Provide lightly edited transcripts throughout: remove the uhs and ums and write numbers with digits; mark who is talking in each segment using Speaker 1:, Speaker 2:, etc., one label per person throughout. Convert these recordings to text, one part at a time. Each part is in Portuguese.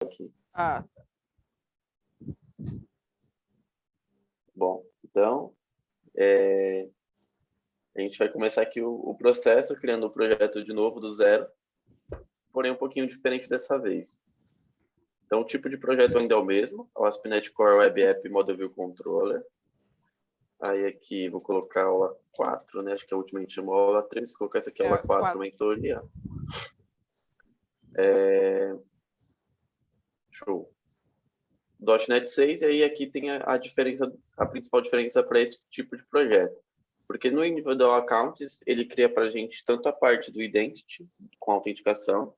Speaker 1: aqui.
Speaker 2: Ah,
Speaker 1: Bom, então, a gente vai começar aqui o processo, criando o projeto de novo do zero, porém um pouquinho diferente dessa vez. Então, o tipo de projeto ainda é o mesmo, o ASP.NET Core Web App Model View Controller. Aí aqui vou colocar a aula 4, né? Acho que a última a gente chamou aula 3, vou colocar essa aqui, aula 4, mentoria. Show. .NET 6, e aí aqui tem a diferença, a principal diferença para esse tipo de projeto. Porque no Individual Accounts, ele cria para a gente tanto a parte do Identity, com autenticação,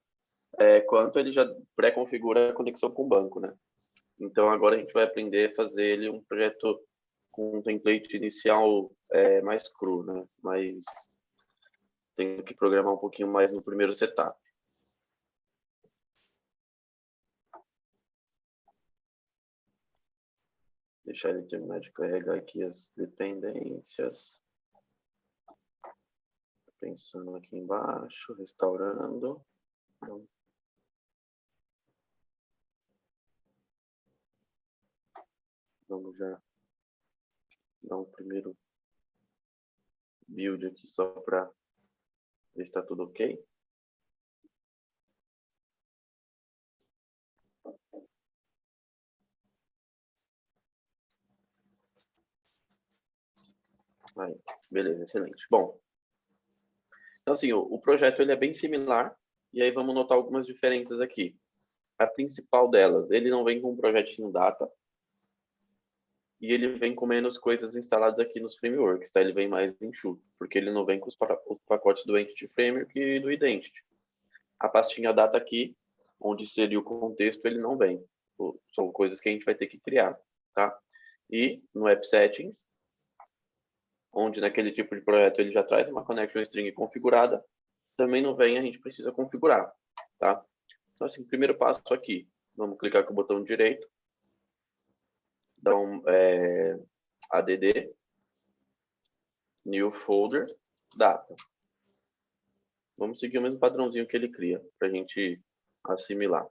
Speaker 1: quanto ele já pré-configura a conexão com o banco, né? Então, agora a gente vai aprender a fazer ele um projeto com um template inicial mais cru, né? Mas tenho que programar um pouquinho mais no primeiro setup. Deixar ele terminar de carregar aqui as dependências. Pensando aqui embaixo, restaurando. Vamos já dar um primeiro build aqui só para ver se está tudo ok. Aí, beleza, excelente. Bom, então assim, o projeto ele é bem similar, e aí vamos notar algumas diferenças aqui. A principal delas, ele não vem com um projetinho data, e ele vem com menos coisas instaladas aqui nos frameworks, tá? Ele vem mais enxuto, porque ele não vem com os pacotes do Entity Framework e do Identity. A pastinha data aqui, onde seria o contexto, ele não vem. São coisas que a gente vai ter que criar, tá? E no App Settings, onde naquele tipo de projeto ele já traz uma connection string configurada, também não vem, a gente precisa configurar, tá? Então, assim, primeiro passo aqui, vamos clicar com o botão direito, dar um add, new folder, data. Vamos seguir o mesmo padrãozinho que ele cria, para a gente assimilar.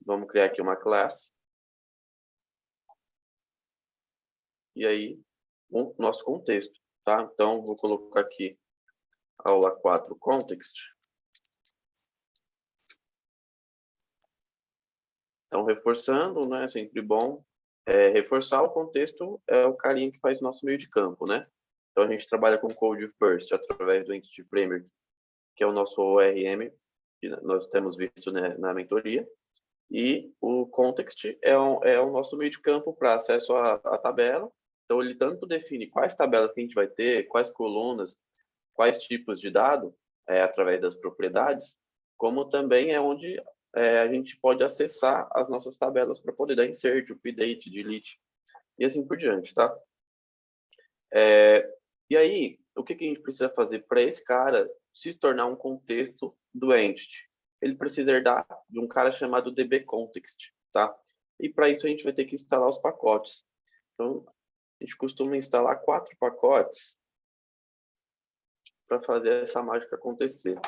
Speaker 1: Vamos criar aqui uma classe. E aí, o nosso contexto, tá? Então, vou colocar aqui aula 4, context. Então, reforçando, né? Sempre bom. Reforçar o contexto é o carinha que faz nosso meio de campo, né? Então, a gente trabalha com Code First através do Entity Framework, que é o nosso ORM, que nós temos visto, né, na mentoria. E o context é o nosso meio de campo para acesso à tabela. Então, ele tanto define quais tabelas que a gente vai ter, quais colunas, quais tipos de dado, através das propriedades, como também é onde a gente pode acessar as nossas tabelas para poder dar insert, update, delete e assim por diante, tá? E aí, o que a gente precisa fazer para esse cara se tornar um contexto do entity? Ele precisa herdar de um cara chamado dbContext, tá? E para isso a gente vai ter que instalar os pacotes. Então, a gente costuma instalar 4 pacotes para fazer essa mágica acontecer.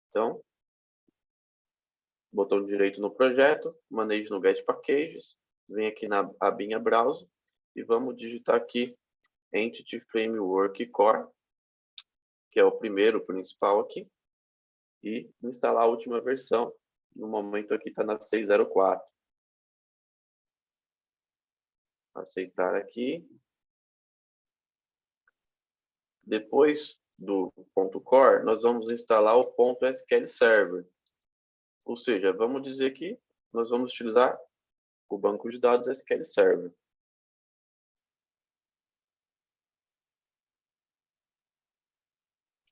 Speaker 1: Então, botão direito no projeto, Manage no Get Packages, vem aqui na abinha Browse e vamos digitar aqui Entity Framework Core, que é o primeiro principal aqui, e instalar a última versão. No momento aqui está na 6.04. Aceitar aqui. Depois do ponto .core, nós vamos instalar o ponto .SQL Server. Ou seja, vamos dizer que nós vamos utilizar o banco de dados SQL Server.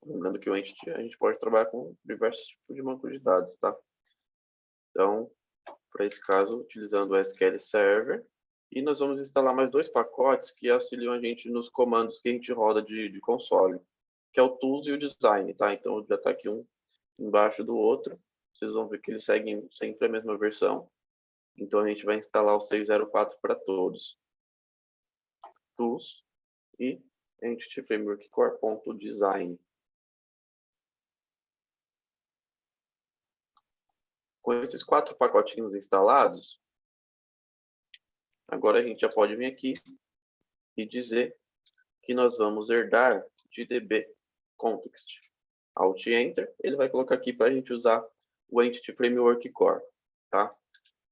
Speaker 1: Lembrando que o Entity a gente pode trabalhar com diversos tipos de banco de dados, tá? Então, para esse caso, utilizando o SQL Server. E nós vamos instalar mais 2 pacotes que auxiliam a gente nos comandos que a gente roda de console, que é o Tools e o Design, tá? Então, já está aqui um embaixo do outro. Vocês vão ver que eles seguem sempre a mesma versão. Então, a gente vai instalar o 6.04 para todos. Tools e Entity Framework Core.design. Com esses 4 pacotinhos instalados, agora a gente já pode vir aqui e dizer que nós vamos herdar de DB Context. Alt Enter, ele vai colocar aqui para a gente usar o Entity Framework Core, tá?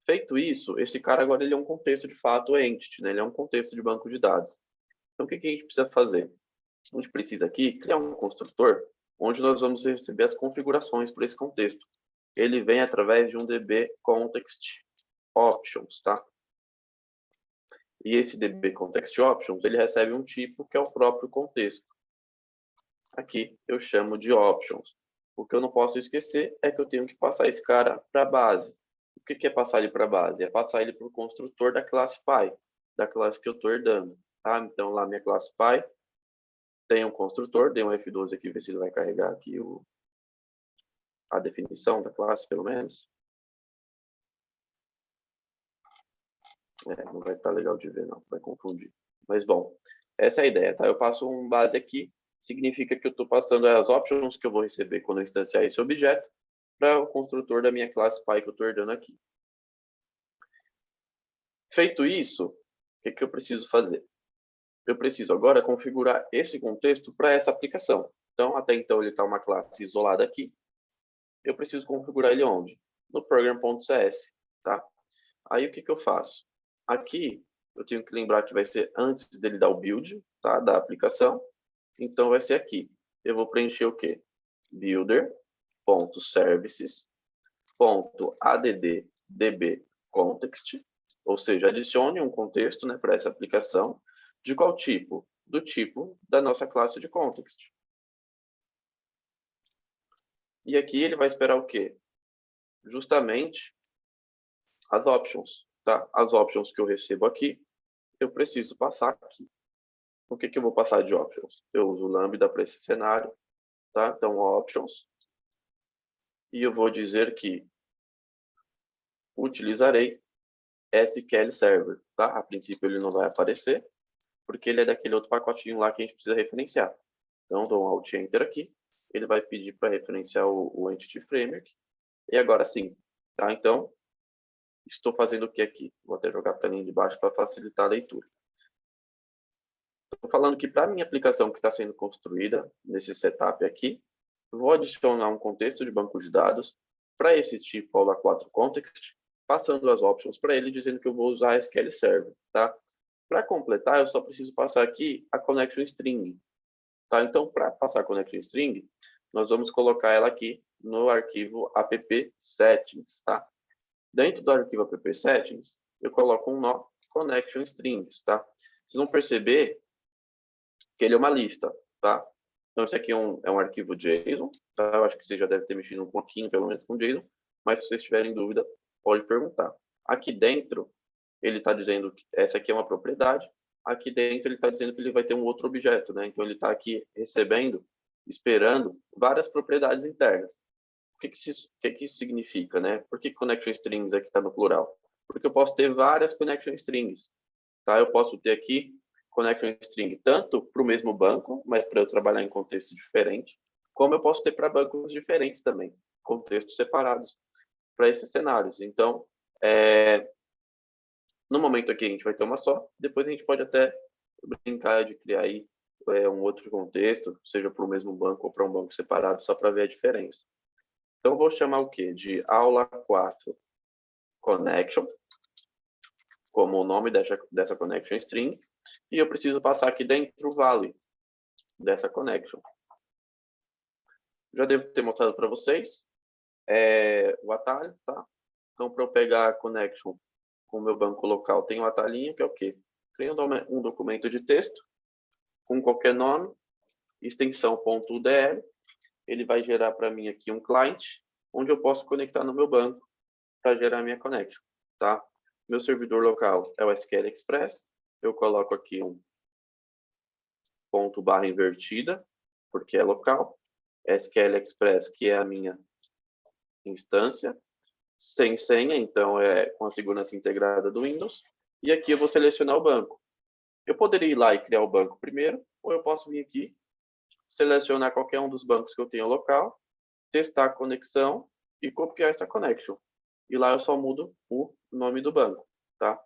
Speaker 1: Feito isso, esse cara agora ele é um contexto de fato Entity, né? Ele é um contexto de banco de dados. Então, o que a gente precisa fazer? A gente precisa aqui criar um construtor onde nós vamos receber as configurações para esse contexto. Ele vem através de um DB Context Options, tá? E esse DB Context Options, ele recebe um tipo que é o próprio contexto. Aqui eu chamo de Options. O que eu não posso esquecer é que eu tenho que passar esse cara para a base. O que é passar ele para a base? É passar ele para o construtor da classe Py, da classe que eu estou herdando. Tá? Então, lá minha classe Py tem um construtor, dei um F12 aqui, ver se ele vai carregar aqui a definição da classe, pelo menos. Não vai estar legal de ver, não, vai confundir. Mas, bom, essa é a ideia, tá? Eu passo um base aqui, significa que eu estou passando as options que eu vou receber quando eu instanciar esse objeto para o construtor da minha classe Py que eu estou herdando aqui. Feito isso, o que eu preciso fazer? Eu preciso agora configurar esse contexto para essa aplicação. Então, até então, ele está uma classe isolada aqui. Eu preciso configurar ele onde? No program.cs, tá? Aí, o que eu faço? Aqui, eu tenho que lembrar que vai ser antes dele dar o build, tá? Da aplicação. Então, vai ser aqui. Eu vou preencher o quê? Builder.services.add-db-context, ou seja, adicione um contexto, né, para essa aplicação. De qual tipo? Do tipo da nossa classe de context. E aqui ele vai esperar o quê? Justamente as options, tá? As options que eu recebo aqui, eu preciso passar aqui. O que eu vou passar de options? Eu uso o lambda para esse cenário, tá? Então, options. E eu vou dizer que utilizarei SQL Server, tá? A princípio ele não vai aparecer, porque ele é daquele outro pacotinho lá que a gente precisa referenciar. Então, dou um Alt Enter aqui, ele vai pedir para referenciar o Entity Framework, e agora sim, tá? Então, estou fazendo o que aqui? Vou até jogar a telinha de baixo para facilitar a leitura. Estou falando que para a minha aplicação que está sendo construída, nesse setup aqui, vou adicionar um contexto de banco de dados para esse tipo Aula 4 Context, passando as options para ele, dizendo que eu vou usar SQL Server, tá? Para completar, eu só preciso passar aqui a connection string, tá? Então, para passar a connection string, nós vamos colocar ela aqui no arquivo app settings, tá? Dentro do arquivo app settings, eu coloco um nó connection strings, tá? Vocês vão perceber que ele é uma lista, tá? Então, esse aqui é um arquivo JSON, tá? Eu acho que você já deve ter mexido um pouquinho, pelo menos, com JSON, mas se vocês tiverem dúvida, pode perguntar. Aqui dentro, ele está dizendo que essa aqui é uma propriedade, aqui dentro ele está dizendo que ele vai ter um outro objeto, né? Então, ele está aqui recebendo, esperando várias propriedades internas. O que isso significa, né? Por que connection strings aqui está no plural? Porque eu posso ter várias connection strings, tá? Eu posso ter aqui connection string tanto para o mesmo banco, mas para eu trabalhar em contexto diferente, como eu posso ter para bancos diferentes também, contextos separados para esses cenários. Então, no momento aqui a gente vai ter uma só, depois a gente pode até brincar de criar aí um outro contexto, seja para o mesmo banco ou para um banco separado, só para ver a diferença. Então, eu vou chamar o quê? De aula 4 connection, como o nome dessa connection string, e eu preciso passar aqui dentro o value dessa connection. Já devo ter mostrado para vocês o atalho, tá? Então, para eu pegar a connection com o meu banco local, tem um atalhinho, que é o quê? Crio um documento de texto com qualquer nome, extensão .udl, ele vai gerar para mim aqui um client, onde eu posso conectar no meu banco para gerar minha connection, tá? Meu servidor local é o SQL Express, eu coloco aqui um / invertida, porque é local, SQL Express, que é a minha instância, sem senha, então é com a segurança integrada do Windows, e aqui eu vou selecionar o banco. Eu poderia ir lá e criar o banco primeiro, ou eu posso vir aqui, selecionar qualquer um dos bancos que eu tenho local, testar a conexão e copiar essa connection. e lá eu só mudo o nome do banco, tá?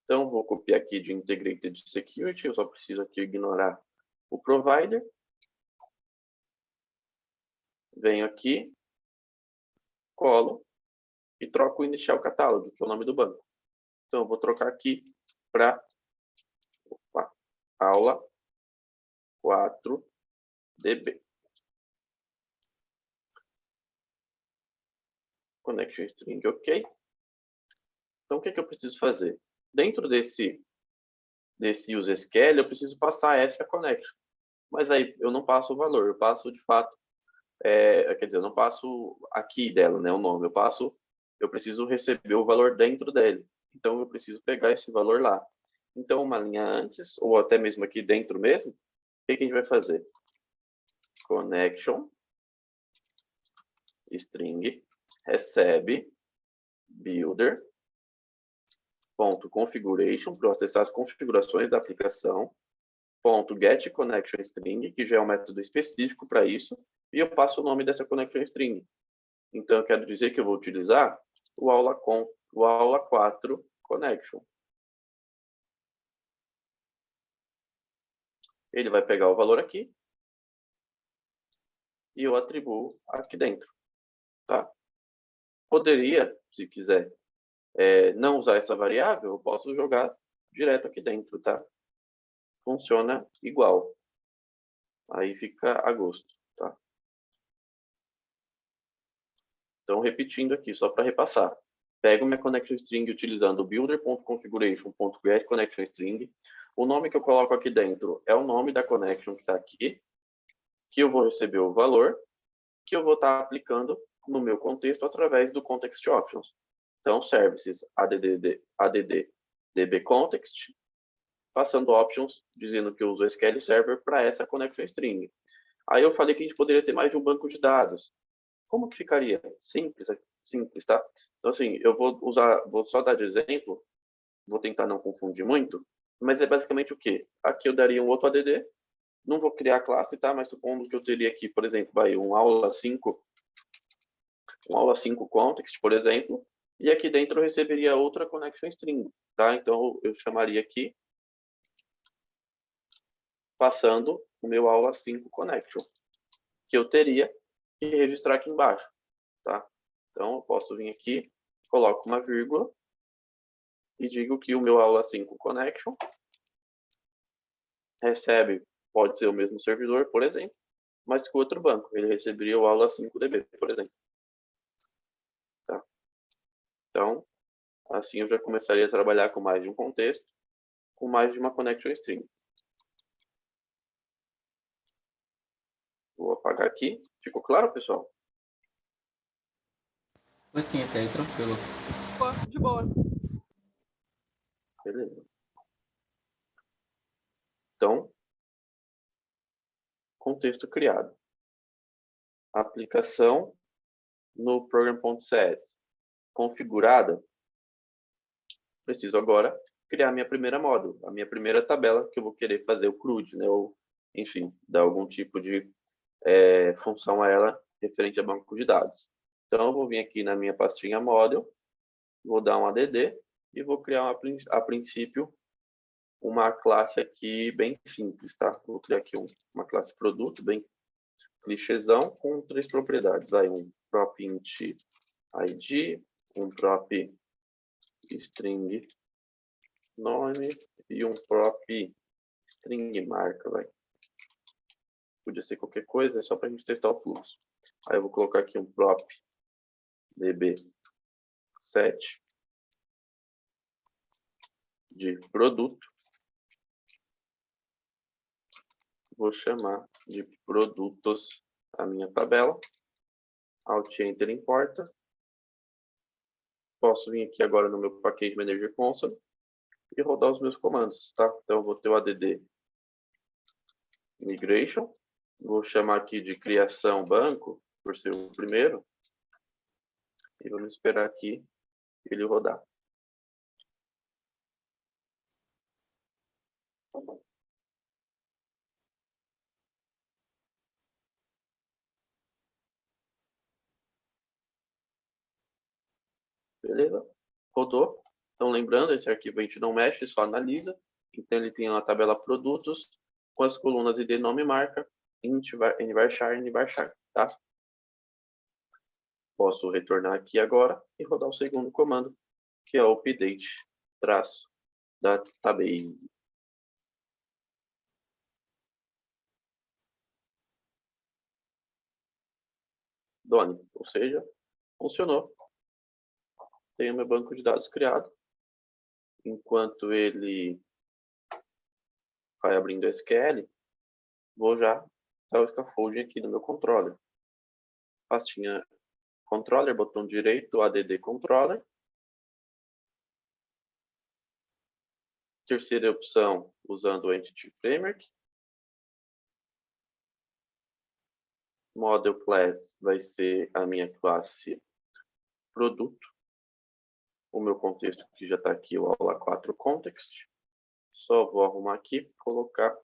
Speaker 1: Então, vou copiar aqui de Integrated Security, eu só preciso aqui ignorar o provider. Venho aqui, colo e troco o inicial catálogo, que é o nome do banco. Então, eu vou trocar aqui para aula 4DB. Connection string, ok. Então, o que eu preciso fazer? Dentro desse useSQL, eu preciso passar essa connection. Mas aí eu não passo o valor, eu passo de fato, quer dizer, eu não passo aqui dela, né, o nome, eu preciso receber o valor dentro dele. Então, eu preciso pegar esse valor lá. Então, uma linha antes, ou até mesmo aqui dentro mesmo, o que a gente vai fazer? Connection string recebe builder ponto configuration para acessar as configurações da aplicação, ponto get connection string, que já é um método específico para isso, e eu passo o nome dessa connection string. Então, eu quero dizer que eu vou utilizar o aula 4 connection. Ele vai pegar o valor aqui e eu atribuo aqui dentro, tá? Poderia, se quiser, não usar essa variável, eu posso jogar direto aqui dentro, tá? Funciona igual. Aí fica a gosto, tá? Então, repetindo aqui, só para repassar. Pego minha connection string utilizando builder.configuration.getConnectionString. O nome que eu coloco aqui dentro é o nome da connection que está aqui, que eu vou receber o valor, que eu vou estar aplicando no meu contexto através do context options. Então, services add dbContext, passando options, dizendo que eu uso SQL Server para essa connection string. Aí eu falei que a gente poderia ter mais de um banco de dados. Como que ficaria? Simples, tá? Então, assim, eu vou só dar de exemplo, vou tentar não confundir muito, mas é basicamente o quê? Aqui eu daria um outro ADD, não vou criar classe, tá? Mas supondo que eu teria aqui, por exemplo, um aula 5 context, por exemplo, e aqui dentro eu receberia outra connection string, tá? Então, eu chamaria aqui, passando o meu aula 5 connection, que eu teria que registrar aqui embaixo, tá? Então, eu posso vir aqui, coloco uma vírgula e digo que o meu aula 5 connection recebe, pode ser o mesmo servidor, por exemplo, mas com outro banco. Ele receberia o aula 5DB, por exemplo. Tá? Então, assim eu já começaria a trabalhar com mais de um contexto, com mais de uma connection string. Vou apagar aqui. Ficou claro, pessoal?
Speaker 2: Foi sim, até aí, tranquilo.
Speaker 3: De boa.
Speaker 1: Beleza. Então, contexto criado. Aplicação no program.cs configurada. Preciso agora criar minha primeira módulo, a minha primeira tabela que eu vou querer fazer o CRUD, né? Ou, enfim, dar algum tipo de função a ela referente a banco de dados. Então, eu vou vir aqui na minha pastinha model, vou dar um add e vou criar a princípio uma classe aqui bem simples, tá? Vou criar aqui uma classe produto bem clichêzão com 3 propriedades. Aí um prop int id, um prop string nome e um prop string marca, vai. Podia ser qualquer coisa, é só para a gente testar o fluxo. Aí eu vou colocar aqui um prop db7 de produto. Vou chamar de produtos a minha tabela. Alt Enter importa. Posso vir aqui agora no meu Package Manager Console e rodar os meus comandos, tá? Então eu vou ter o add migration. Vou chamar aqui de criação banco, por ser o primeiro. E vamos esperar aqui ele rodar. Beleza? Rodou. Então, lembrando, esse arquivo a gente não mexe, só analisa. Então, ele tem uma tabela produtos com as colunas id, nome e marca, int, varchar, varchar, tá? Posso retornar aqui agora e rodar o segundo comando, que é o update traço database. Done, ou seja, funcionou. Tenho meu banco de dados criado. Enquanto ele vai abrindo o SQL, vou já dar o scaffolding aqui no meu controller. Pastinha controller, botão direito, add controller. Terceira opção, usando o Entity Framework. Model Class vai ser a minha classe produto. O meu contexto que já está aqui, o aula 4 context. Só vou arrumar aqui, colocar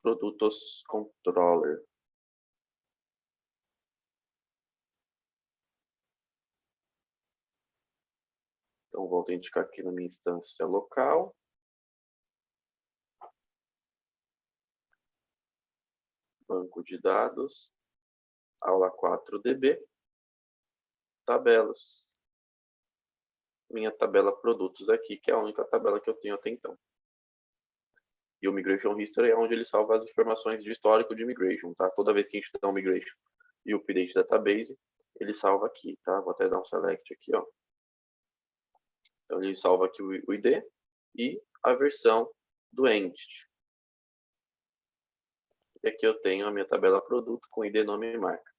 Speaker 1: produtos controller. Então, vou autenticar aqui na minha instância local. Banco de dados, aula 4DB, tabelas. Minha tabela produtos aqui, que é a única tabela que eu tenho até então. E o Migration History é onde ele salva as informações de histórico de migration, tá? Toda vez que a gente dá um migration e o update database, ele salva aqui, tá? Vou até dar um select aqui, ó. Então, ele salva aqui o ID e a versão do entity. E aqui eu tenho a minha tabela produto com ID, nome e marca.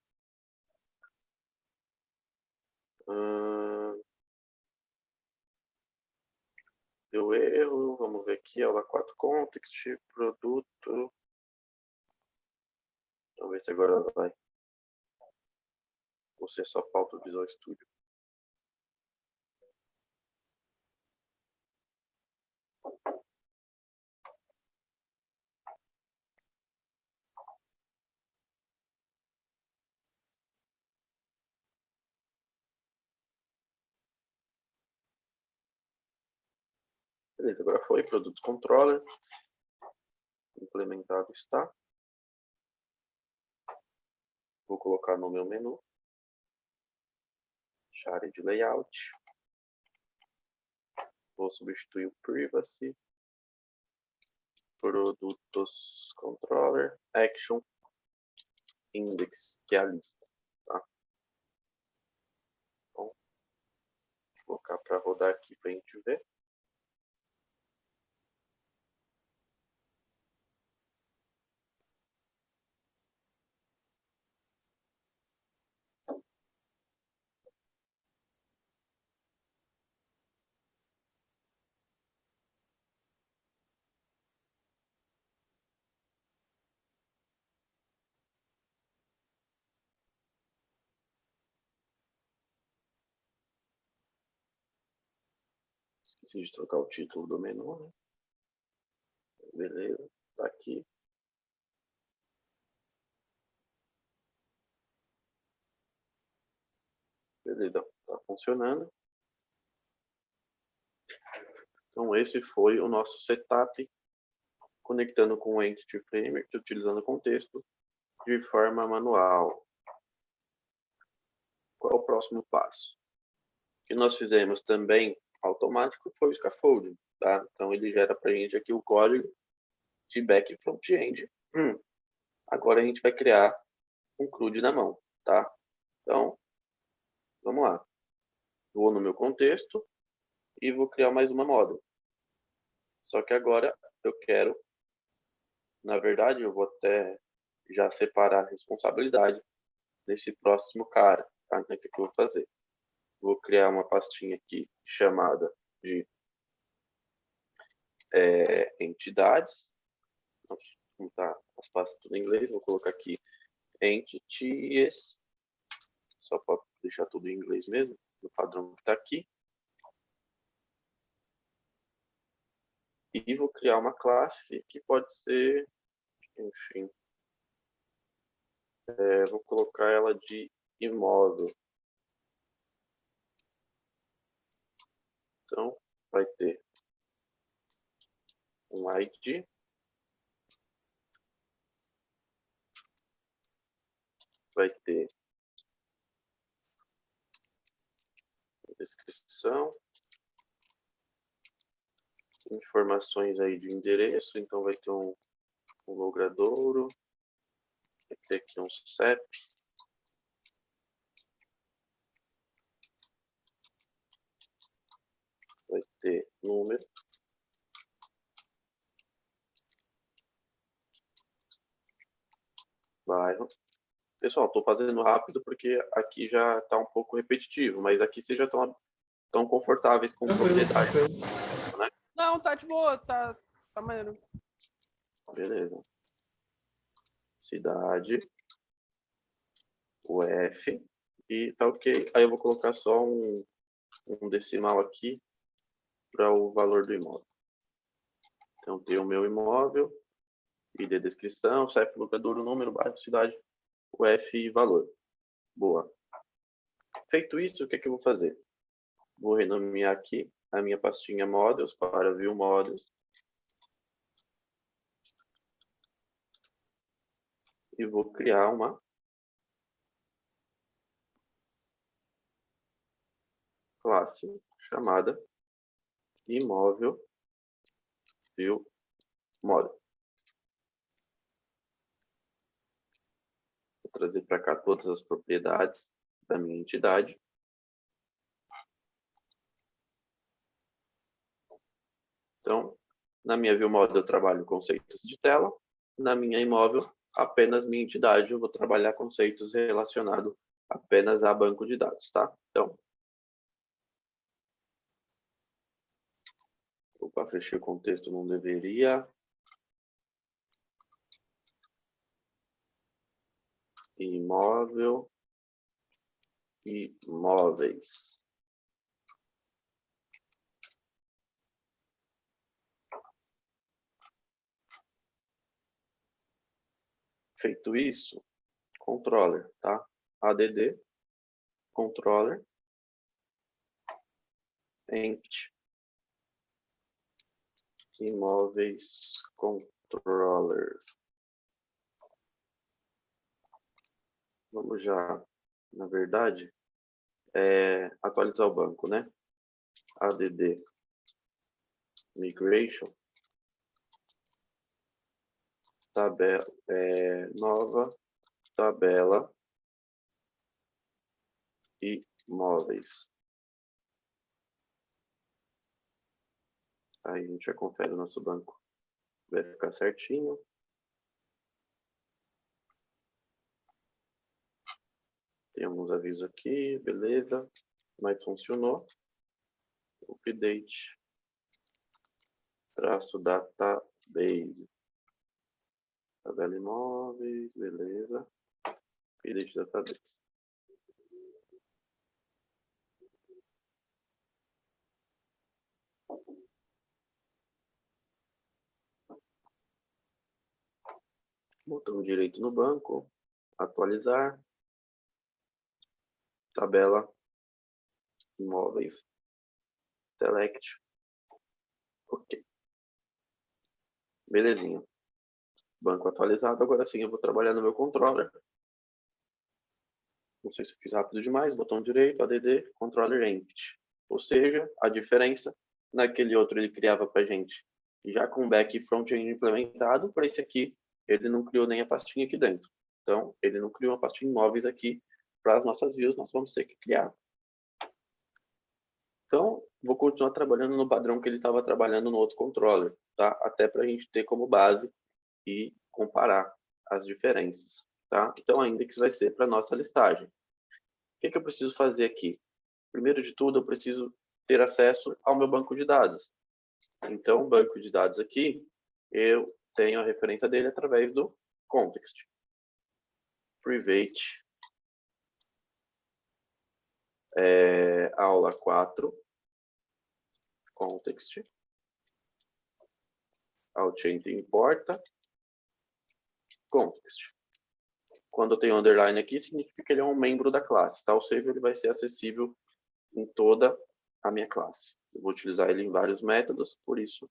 Speaker 1: Deu erro, vamos ver aqui, aula 4 context, produto. Vamos ver se agora ela vai. Ou se é só pauta do Visual Studio. Beleza, agora foi, produtos controller. Implementado está. Vou colocar no meu menu. Área de layout. Vou substituir o privacy. Produtos controller. Action. Index, que é a lista. Tá? Bom, vou colocar para rodar aqui para a gente ver. Esqueci de trocar o título do menu, né? Beleza, tá aqui. Beleza, tá funcionando. Então, esse foi o nosso setup, conectando com o Entity Framework, utilizando o contexto de forma manual. Qual é o próximo passo? O que nós fizemos também automático foi o scaffolding, tá? Então, ele gera para a gente aqui o código de back front-end. Agora a gente vai criar um CRUD na mão, tá? Então, vamos lá. Vou no meu contexto e vou criar mais uma model. Só que agora eu quero, na verdade, eu vou até já separar a responsabilidade desse próximo cara, tá? Então, o que eu vou fazer? Vou criar uma pastinha aqui chamada de entidades. Vamos tá as pastas tudo em inglês, vou colocar aqui entities, só para deixar tudo em inglês mesmo, no padrão que está aqui. E vou criar uma classe que pode ser, enfim, vou colocar ela de imóvel. vai ter um ID, vai ter descrição, informações aí de endereço, então vai ter um logradouro, vai ter aqui um CEP, vai ter número, bairro. Pessoal, estou fazendo rápido porque aqui já está um pouco repetitivo, mas aqui vocês já estão confortáveis com propriedade. Né?
Speaker 3: Não, tá de boa, tá maneiro.
Speaker 1: Beleza. Cidade, UF, e tá ok. Aí eu vou colocar só um decimal aqui para o valor do imóvel. Então, tem o meu imóvel, ID, descrição, CEP, locador, número, bairro, cidade, UF e valor. Boa. Feito isso, o que é que eu vou fazer? Vou renomear aqui a minha pastinha Models para View Models. E vou criar uma classe chamada imóvel View Model. Vou trazer para cá todas as propriedades da minha entidade. Então, na minha View Model eu trabalho conceitos de tela. Na minha imóvel, apenas minha entidade, eu vou trabalhar conceitos relacionados apenas a banco de dados, tá? Então, opa, fechei o contexto, não deveria. Imóvel, imóveis. Feito isso, controller, tá? add controller empty imóveis controller. Vamos já, na verdade, atualizar o banco, né? add migration tabela, nova tabela imóveis. Aí a gente já confere o nosso banco. Vai ficar certinho. Tem alguns avisos aqui, beleza. Mas funcionou. Update. Traço database. Tabela imóveis, beleza. Update database. Botão direito no banco. Atualizar. Tabela imóveis. Select. Ok. Belezinha. Banco atualizado. Agora sim eu vou trabalhar no meu controller. Não sei se eu fiz rápido demais. Botão direito, add, controller empty. Ou seja, a diferença, naquele outro ele criava para a gente já com back e front-end implementado, para esse aqui ele não criou nem a pastinha aqui dentro. Então, ele não criou uma pastinha imóveis aqui para as nossas views, nós vamos ter que criar. Então, vou continuar trabalhando no padrão que ele estava trabalhando no outro controller, tá? Até para a gente ter como base e comparar as diferenças, tá? Então, a index vai ser para nossa listagem. O que eu preciso fazer aqui? Primeiro de tudo, eu preciso ter acesso ao meu banco de dados. Então, o banco de dados aqui, eu tenho a referência dele através do context. Private aula 4, context, Alt-Enter importa, context. Quando eu tenho underline aqui, significa que ele é um membro da classe, tá? Ou seja, ele vai ser acessível em toda a minha classe. Eu vou utilizar ele em vários métodos, por isso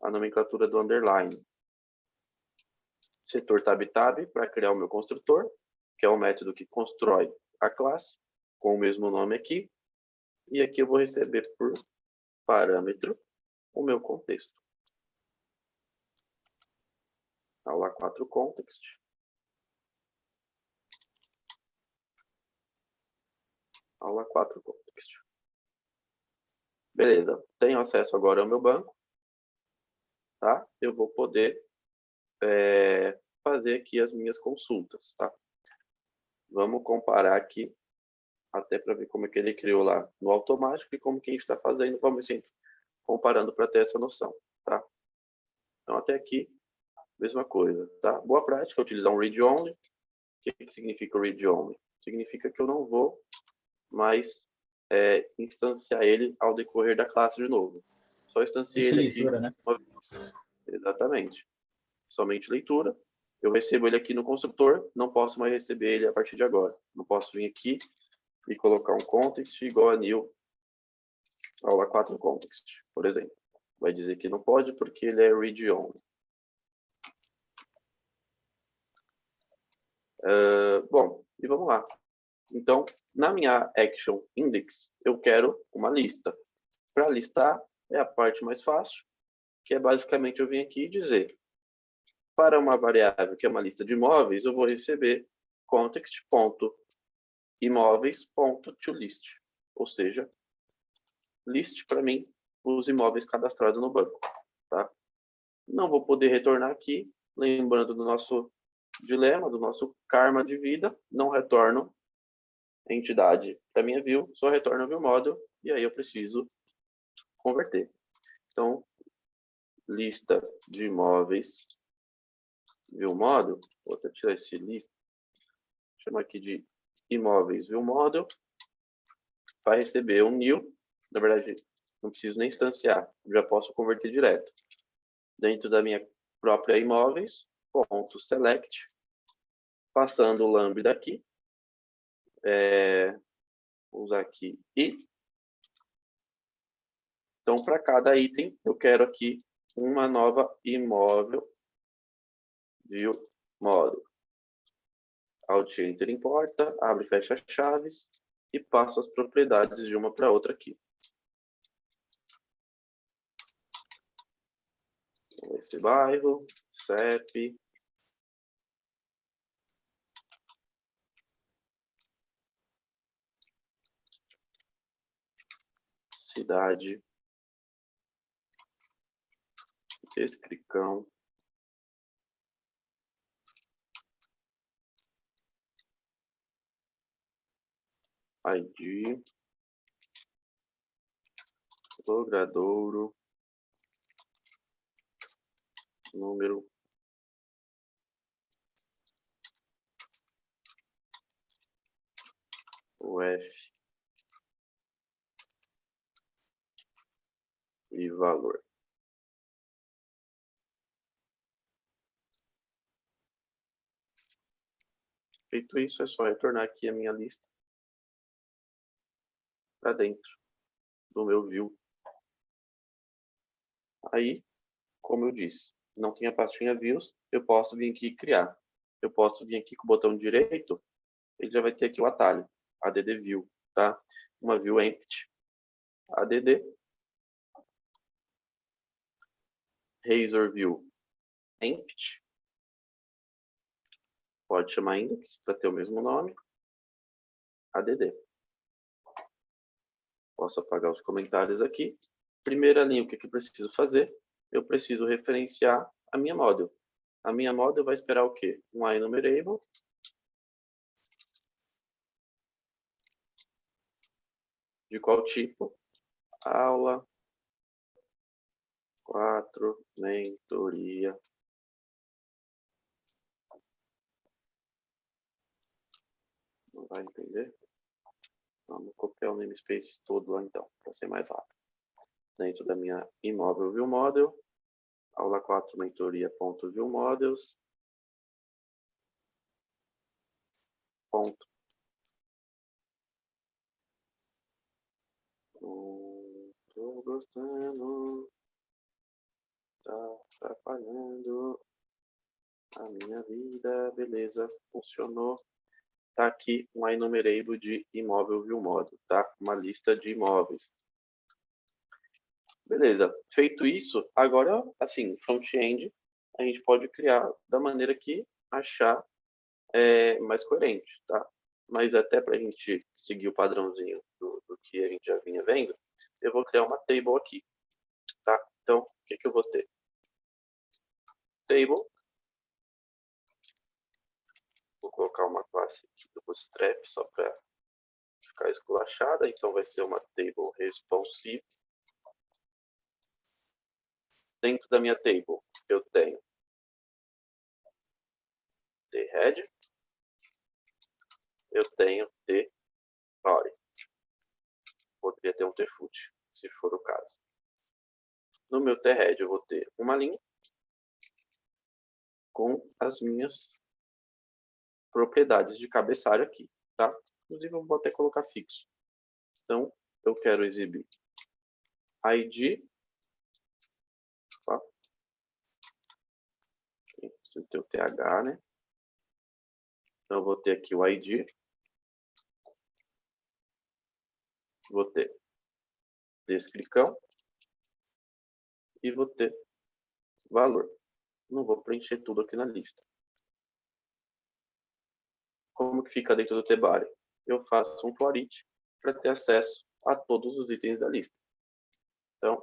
Speaker 1: a nomenclatura do underline. Setor tab para criar o meu construtor, que é o método que constrói a classe, com o mesmo nome aqui. E aqui eu vou receber por parâmetro o meu contexto. Aula 4 context. Aula 4 context. Beleza, tenho acesso agora ao meu banco. Tá? Eu vou poder fazer aqui as minhas consultas. Tá? Vamos comparar aqui, até para ver como é que ele criou lá no automático e como que a gente está fazendo. Vamos sempre comparando para ter essa noção. Tá? Então, até aqui, mesma coisa. Tá? Boa prática, utilizar um read-only. O que significa o read-only? Significa que eu não vou mais instanciar ele ao decorrer da classe de novo. Só instanciei ele aqui
Speaker 2: leitura, né?
Speaker 1: uma vez. Exatamente. Somente leitura. Eu recebo ele aqui no construtor, não posso mais receber ele a partir de agora. Não posso vir aqui e colocar um context igual a new aula 4 context, por exemplo. Vai dizer que não pode porque ele é read-only. Bom, e vamos lá. Então, na minha action index, eu quero uma lista. Para listar, é a parte mais fácil, que é basicamente eu vim aqui e dizer, para uma variável que é uma lista de imóveis, eu vou receber context.imóveis.toList, ou seja, list para mim os imóveis cadastrados no banco. Tá? Não vou poder retornar aqui, lembrando do nosso dilema, do nosso karma de vida, não retorno entidade para minha view, só retorno o view model, e aí eu preciso converter. Então, lista de imóveis, view model, vou até tirar esse lista, chama aqui de imóveis view model, vai receber um new, na verdade, não preciso nem instanciar, já posso converter direto. Dentro da minha própria imóveis, ponto select, passando o lambda aqui, vou usar aqui i. Então, para cada item, eu quero aqui uma nova imóvel view model. Alt Enter importa, abre e fecha chaves e passo as propriedades de uma para outra aqui. Esse bairro, CEP, cidade, Escricão, ID, logradouro, número, UF e valor. Feito isso, é só retornar aqui a minha lista para dentro do meu view. Aí, como eu disse, não tem a pastinha views, eu posso vir aqui e criar. Eu posso vir aqui com o botão direito, ele já vai ter aqui o atalho, add view, tá? Uma view empty, add, razor view empty, pode chamar index para ter o mesmo nome, add. Posso apagar os comentários aqui. Primeira linha, o que eu preciso fazer? Eu preciso referenciar a minha model. A minha model vai esperar o quê? Um INumerable. De qual tipo? Aula 4, mentoria. Não vai entender? Vamos copiar o namespace todo lá então, para ser mais rápido. Dentro da minha imóvel view model, aula 4 mentoria.viewModels, ponto. Tô gostando. Tá atrapalhando a minha vida. Beleza, funcionou. Tá aqui um enumerable de imóvel ViewModel, tá? Uma lista de imóveis. Beleza, feito isso, agora, assim, front-end, a gente pode criar da maneira que achar mais coerente, tá? Mas até para a gente seguir o padrãozinho do que a gente já vinha vendo, eu vou criar uma table aqui, tá? Então, o que eu vou ter? Table. Vou colocar uma classe aqui do Bootstrap só para ficar esculachada. Então, vai ser uma table responsive. Dentro da minha table, eu tenho thead, eu tenho thbody. Poderia ter um tfoot, se for o caso. No meu thead, eu vou ter uma linha com as minhas propriedades de cabeçalho aqui, tá? Inclusive, eu vou até colocar fixo. Então, eu quero exibir ID. Tá? Precisa ter o TH, né? Então, eu vou ter aqui o ID. Vou ter descrição. E vou ter valor. Não vou preencher tudo aqui na lista. Como que fica dentro do tbody? Eu faço um for each para ter acesso a todos os itens da lista. Então,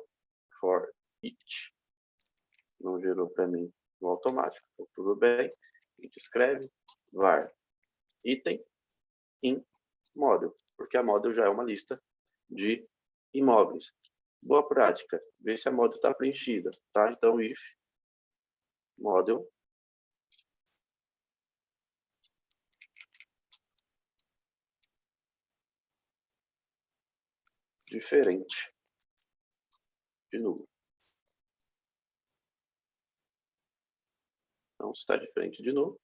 Speaker 1: for each. Não gerou para mim no automático. Então, tudo bem. A gente escreve var item in model, porque a model já é uma lista de imóveis. Boa prática, ver se a model está preenchida, tá? Então, if model diferente de nulo. Então, se está diferente de nulo,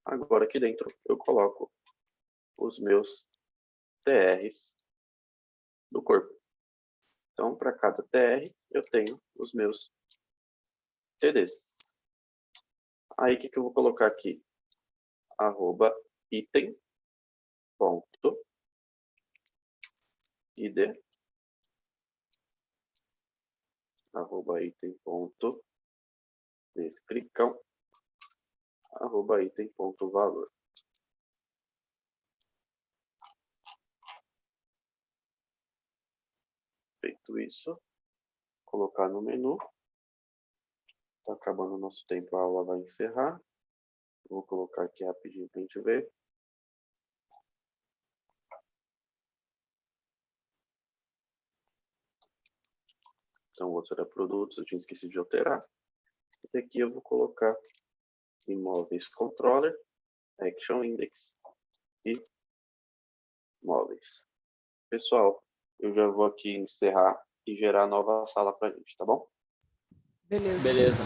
Speaker 1: agora aqui dentro eu coloco os meus TRs do corpo. Então, para cada TR, eu tenho os meus TDs. Aí, o que eu vou colocar aqui? Arroba item ponto id, arroba item ponto descrição, arroba item ponto valor. Feito isso, colocar no menu. Está acabando o nosso tempo, a aula vai encerrar. Vou colocar aqui rapidinho para a gente ver. Então, o outro era produtos, eu tinha esquecido de alterar. E aqui eu vou colocar imóveis controller, action index e móveis. Pessoal, eu já vou aqui encerrar e gerar a nova sala para a gente, tá bom?
Speaker 3: Beleza.
Speaker 2: Beleza.